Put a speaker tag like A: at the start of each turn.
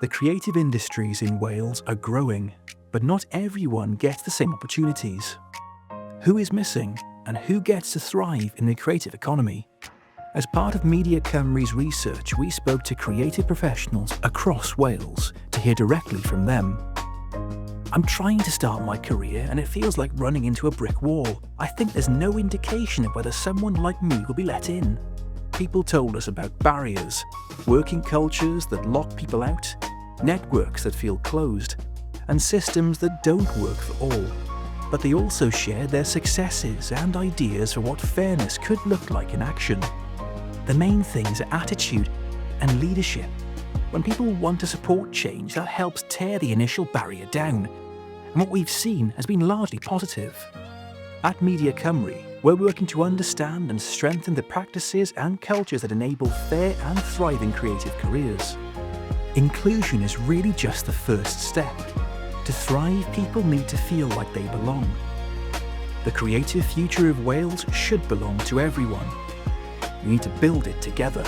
A: The creative industries in Wales are growing, but not everyone gets the same opportunities. Who is missing, and who gets to thrive in the creative economy? As part of Media Cymru's research, we spoke to creative professionals across Wales to hear directly from them. I'm trying to start my career and it feels like running into a brick wall. I think there's no indication of whether someone like me will be let in. People told us about barriers, working cultures that lock people out, networks that feel closed, and systems that don't work for all. But they also shared their successes and ideas for what fairness could look like in action. The main things are attitude and leadership. When people want to support change, that helps tear the initial barrier down. And what we've seen has been largely positive. At Media Cymru, we're working to understand and strengthen the practices and cultures that enable fair and thriving creative careers. Inclusion is really just the first step. To thrive, people need to feel like they belong. The creative future of Wales should belong to everyone. We need to build it together.